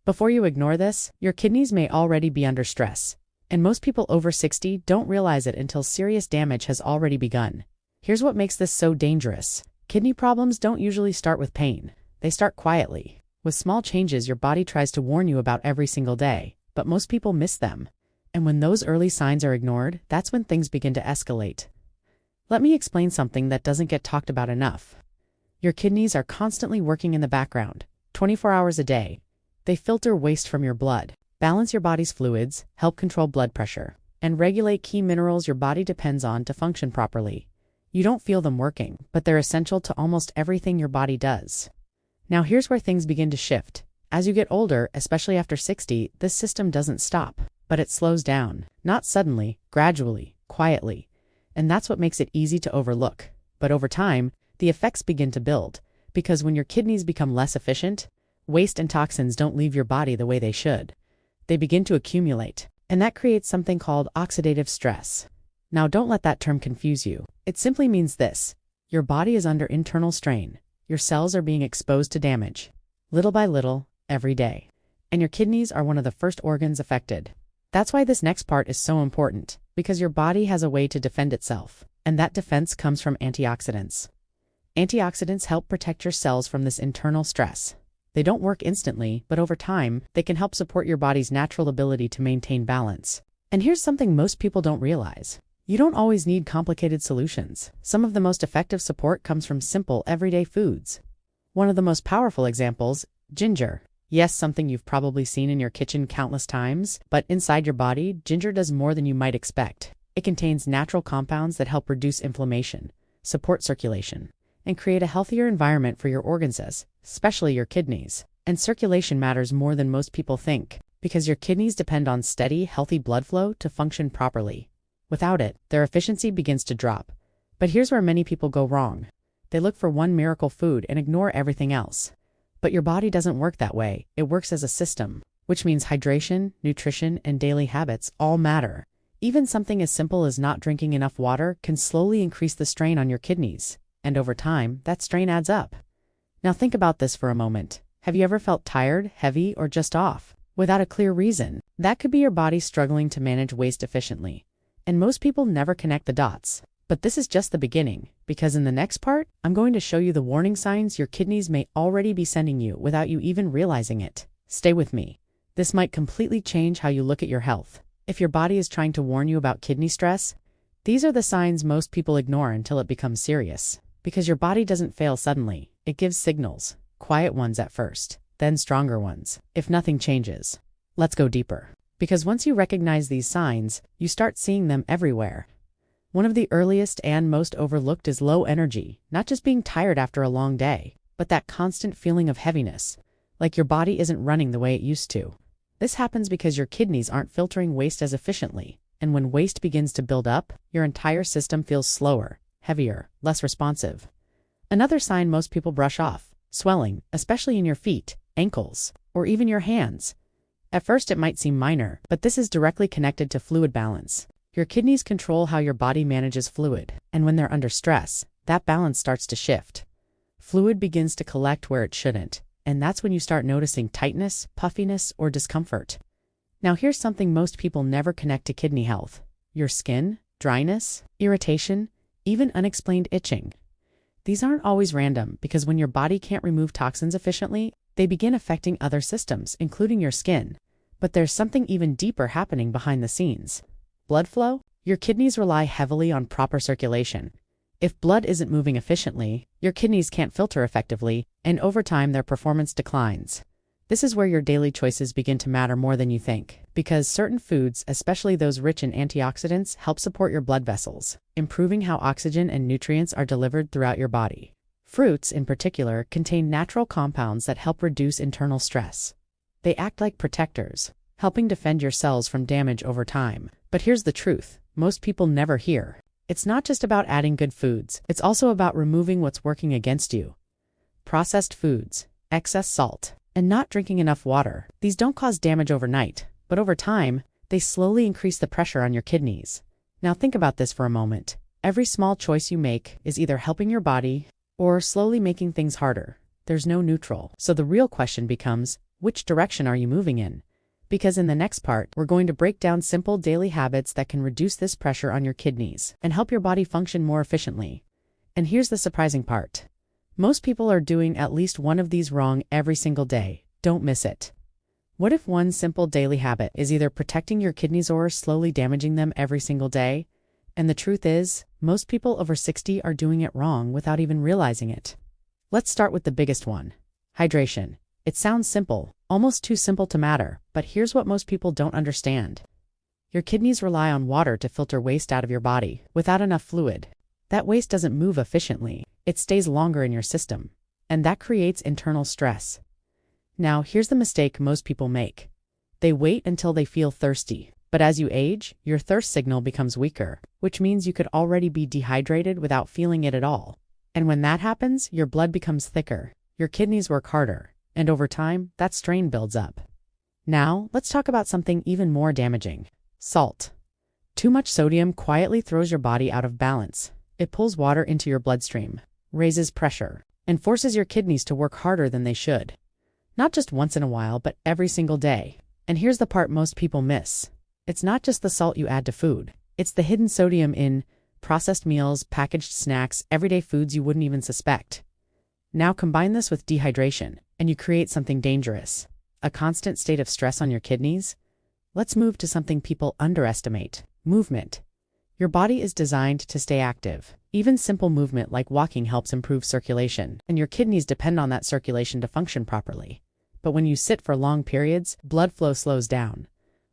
Before you ignore this, your kidneys may already be under stress. And most people over 60 don't realize it until serious damage has already begun. Here's what makes this so dangerous. Kidney problems don't usually start with pain. They start quietly, with small changes your body tries to warn you about every single day, but most people miss them. And when those early signs are ignored, that's when things begin to escalate. Let me explain something that doesn't get talked about enough. Your kidneys are constantly working in the background, 24 hours a day. They filter waste from your blood, balance your body's fluids, help control blood pressure, and regulate key minerals your body depends on to function properly. You don't feel them working, but they're essential to almost everything your body does. Now here's where things begin to shift. As you get older, especially after 60, this system doesn't stop, but it slows down. Not suddenly, gradually, quietly. And that's what makes it easy to overlook. But over time, the effects begin to build, because when your kidneys become less efficient, waste and toxins don't leave your body the way they should. They begin to accumulate, and that creates something called oxidative stress. Now don't let that term confuse you. It simply means this: your body is under internal strain. Your cells are being exposed to damage, little by little, every day. And your kidneys are one of the first organs affected. That's why this next part is so important, because your body has a way to defend itself, and that defense comes from antioxidants. Antioxidants help protect your cells from this internal stress. They don't work instantly, but over time, they can help support your body's natural ability to maintain balance. And here's something most people don't realize. You don't always need complicated solutions. Some of the most effective support comes from simple, everyday foods. One of the most powerful examples, ginger. Yes, something you've probably seen in your kitchen countless times, but inside your body, ginger does more than you might expect. It contains natural compounds that help reduce inflammation, support circulation, and create a healthier environment for your organs, especially your kidneys. And circulation matters more than most people think, because your kidneys depend on steady, healthy blood flow to function properly. Without it, their efficiency begins to drop. But here's where many people go wrong. They look for one miracle food and ignore everything else. But your body doesn't work that way. It works as a system, which means hydration, nutrition, and daily habits all matter. Even something as simple as not drinking enough water can slowly increase the strain on your kidneys. And over time, that strain adds up. Now think about this for a moment. Have you ever felt tired, heavy, or just off, without a clear reason? That could be your body struggling to manage waste efficiently. And most people never connect the dots. But this is just the beginning, because in the next part, I'm going to show you the warning signs your kidneys may already be sending you without you even realizing it. Stay with me. This might completely change how you look at your health. If your body is trying to warn you about kidney stress, these are the signs most people ignore until it becomes serious. Because your body doesn't fail suddenly. It gives signals, quiet ones at first, then stronger ones, if nothing changes. Let's go deeper. Because once you recognize these signs, you start seeing them everywhere. One of the earliest and most overlooked is low energy, not just being tired after a long day, but that constant feeling of heaviness, like your body isn't running the way it used to. This happens because your kidneys aren't filtering waste as efficiently, and when waste begins to build up, your entire system feels slower, heavier, less responsive. Another sign most people brush off: swelling, especially in your feet, ankles, or even your hands. At first it might seem minor, but this is directly connected to fluid balance. Your kidneys control how your body manages fluid, and when they're under stress, that balance starts to shift. Fluid begins to collect where it shouldn't, and that's when you start noticing tightness, puffiness, or discomfort. Now here's something most people never connect to kidney health: your skin, dryness, irritation, even unexplained itching. These aren't always random, because when your body can't remove toxins efficiently, they begin affecting other systems, including your skin. But there's something even deeper happening behind the scenes. Blood flow? Your kidneys rely heavily on proper circulation. If blood isn't moving efficiently, your kidneys can't filter effectively, and over time their performance declines. This is where your daily choices begin to matter more than you think, because certain foods, especially those rich in antioxidants, help support your blood vessels, improving how oxygen and nutrients are delivered throughout your body. Fruits, in particular, contain natural compounds that help reduce internal stress. They act like protectors, helping defend your cells from damage over time. But here's the truth: most people never hear. It's not just about adding good foods, it's also about removing what's working against you. Processed foods, excess salt, and not drinking enough water. These don't cause damage overnight, but over time, they slowly increase the pressure on your kidneys. Now think about this for a moment. Every small choice you make is either helping your body or slowly making things harder. There's no neutral. So the real question becomes, Which direction are you moving in? Because in the next part, we're going to break down simple daily habits that can reduce this pressure on your kidneys and help your body function more efficiently. And here's the surprising part. Most people are doing at least one of these wrong every single day. Don't miss it. What if one simple daily habit is either protecting your kidneys or slowly damaging them every single day? And the truth is, most people over 60 are doing it wrong without even realizing it. Let's start with the biggest one. Hydration. It sounds simple, almost too simple to matter, but here's what most people don't understand. Your kidneys rely on water to filter waste out of your body. Without enough fluid, that waste doesn't move efficiently. It stays longer in your system, and that creates internal stress. Now, here's the mistake most people make. They wait until they feel thirsty, but as you age, your thirst signal becomes weaker, which means you could already be dehydrated without feeling it at all. And when that happens, your blood becomes thicker, your kidneys work harder, and over time, that strain builds up. Now, let's talk about something even more damaging. Salt. Too much sodium quietly throws your body out of balance. It pulls water into your bloodstream, raises pressure, and forces your kidneys to work harder than they should. Not just once in a while, but every single day. And here's the part most people miss. It's not just the salt you add to food. It's the hidden sodium in processed meals, packaged snacks, everyday foods you wouldn't even suspect. Now combine this with dehydration, and you create something dangerous. A constant state of stress on your kidneys? Let's move to something people underestimate. Movement. Your body is designed to stay active. Even simple movement like walking helps improve circulation, and your kidneys depend on that circulation to function properly. But when you sit for long periods, blood flow slows down.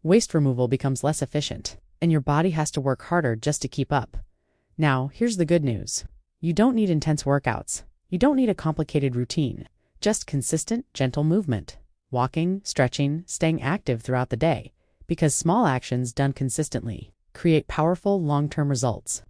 Waste removal becomes less efficient, and your body has to work harder just to keep up. Now, here's the good news. You don't need intense workouts. You don't need a complicated routine. Just consistent, gentle movement. Walking, stretching, staying active throughout the day. Because small actions done consistently create powerful long-term results.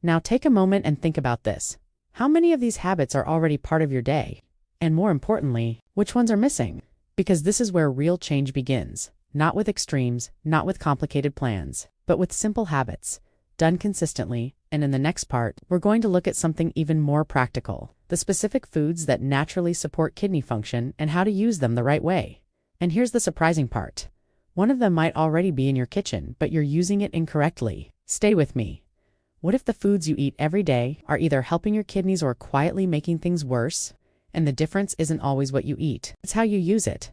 Now take a moment and think about this. How many of these habits are already part of your day? And more importantly, which ones are missing? Because this is where real change begins. Not with extremes, not with complicated plans, but with simple habits, done consistently. And in the next part, we're going to look at something even more practical. The specific foods that naturally support kidney function and how to use them the right way. And here's the surprising part. One of them might already be in your kitchen, but you're using it incorrectly. Stay with me. What if the foods you eat every day are either helping your kidneys or quietly making things worse? And the difference isn't always what you eat, it's how you use it.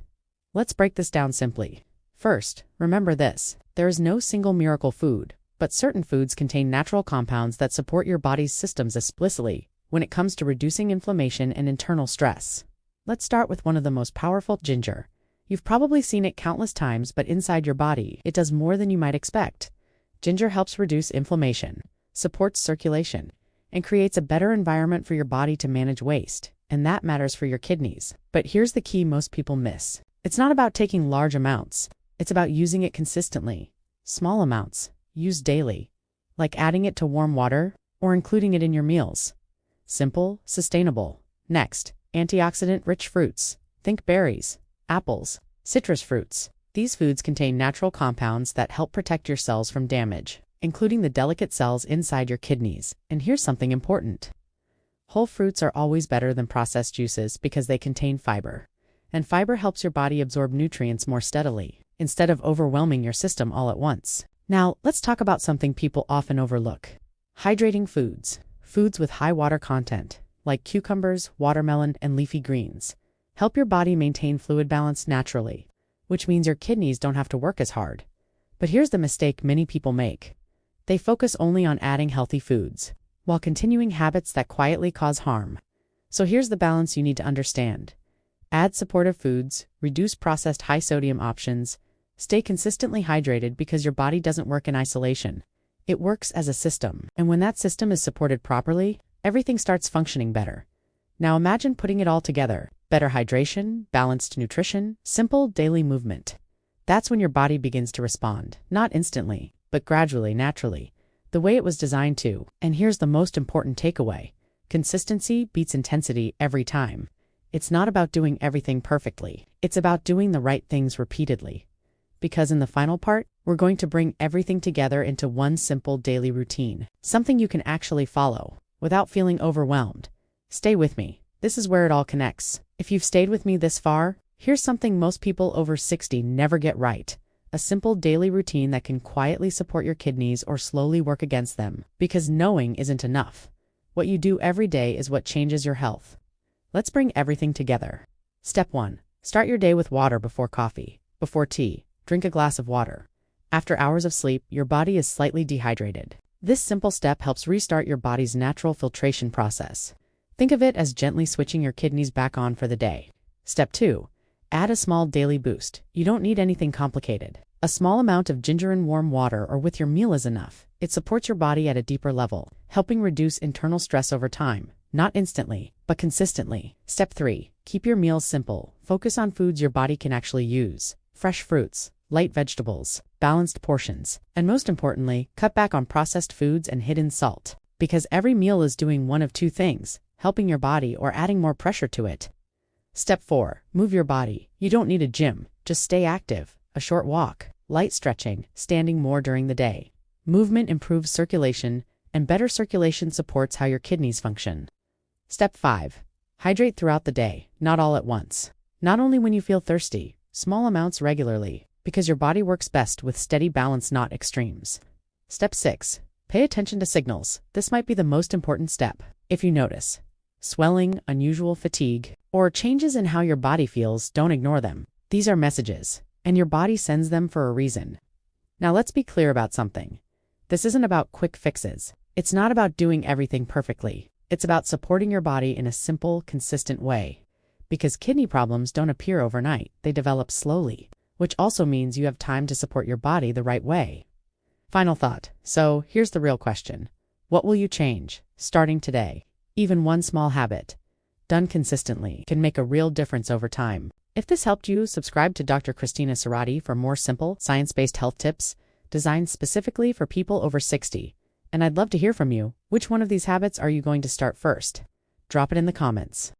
Let's break this down simply. First, remember this. There is no single miracle food, but certain foods contain natural compounds that support your body's systems explicitly when it comes to reducing inflammation and internal stress. Let's start with one of the most powerful, ginger. You've probably seen it countless times, but inside your body, it does more than you might expect. Ginger helps reduce inflammation, supports circulation, and creates a better environment for your body to manage waste, and that matters for your kidneys. But here's the key most people miss. It's not about taking large amounts. It's about using it consistently. Small amounts, used daily, like adding it to warm water or including it in your meals. Simple, sustainable. Next, antioxidant-rich fruits. Think berries, apples, citrus fruits. These foods contain natural compounds that help protect your cells from damage, including the delicate cells inside your kidneys. And here's something important. Whole fruits are always better than processed juices because they contain fiber. And fiber helps your body absorb nutrients more steadily, instead of overwhelming your system all at once. Now, let's talk about something people often overlook. Hydrating foods. Foods with high water content, like cucumbers, watermelon, and leafy greens, help your body maintain fluid balance naturally, which means your kidneys don't have to work as hard. But here's the mistake many people make. They focus only on adding healthy foods, while continuing habits that quietly cause harm. So here's the balance you need to understand. Add supportive foods, reduce processed high-sodium options, stay consistently hydrated because your body doesn't work in isolation. It works as a system, and when that system is supported properly, everything starts functioning better. Now imagine putting it all together. Better hydration, balanced nutrition, simple daily movement. That's when your body begins to respond, not instantly, but gradually, naturally, the way it was designed to. And here's the most important takeaway. Consistency beats intensity every time. It's not about doing everything perfectly. It's about doing the right things repeatedly. Because in the final part, we're going to bring everything together into one simple daily routine, something you can actually follow without feeling overwhelmed. Stay with me. This is where it all connects. If you've stayed with me this far, Here's something most people over 60 never get right. A simple daily routine that can quietly support your kidneys or slowly work against them. Because knowing isn't enough. What you do every day is what changes your health. Let's bring everything together. Step 1. Start your day with water before coffee. Before tea, drink a glass of water. After hours of sleep, your body is slightly dehydrated. This simple step helps restart your body's natural filtration process. Think of it as gently switching your kidneys back on for the day. Step 2. Add a small daily boost. You don't need anything complicated. A small amount of ginger in warm water or with your meal is enough. It supports your body at a deeper level, helping reduce internal stress over time. Not instantly, but consistently. Step 3. Keep your meals simple. Focus on foods your body can actually use. Fresh fruits, light vegetables, balanced portions, and most importantly, cut back on processed foods and hidden salt. Because every meal is doing one of two things, helping your body or adding more pressure to it. Step 4. Move your body. You don't need a gym. Just stay active. A short walk, light stretching, standing more during the day. Movement improves circulation, and better circulation supports how your kidneys function. Step 5. Hydrate throughout the day, not all at once. Not only when you feel thirsty, small amounts regularly, because your body works best with steady balance, not extremes. Step 6. Pay attention to signals. This might be the most important step. If you notice swelling, unusual fatigue, or changes in how your body feels, don't ignore them. These are messages, and your body sends them for a reason. Now let's be clear about something. This isn't about quick fixes. It's not about doing everything perfectly. It's about supporting your body in a simple, consistent way. Because kidney problems don't appear overnight, they develop slowly, which also means you have time to support your body the right way. Final thought. So here's the real question. What will you change, starting today? Even one small habit, done consistently, can make a real difference over time. If this helped you, subscribe to Dr. Christina Serrati for more simple, science-based health tips designed specifically for people over 60. And I'd love to hear from you. Which one of these habits are you going to start first? Drop it in the comments.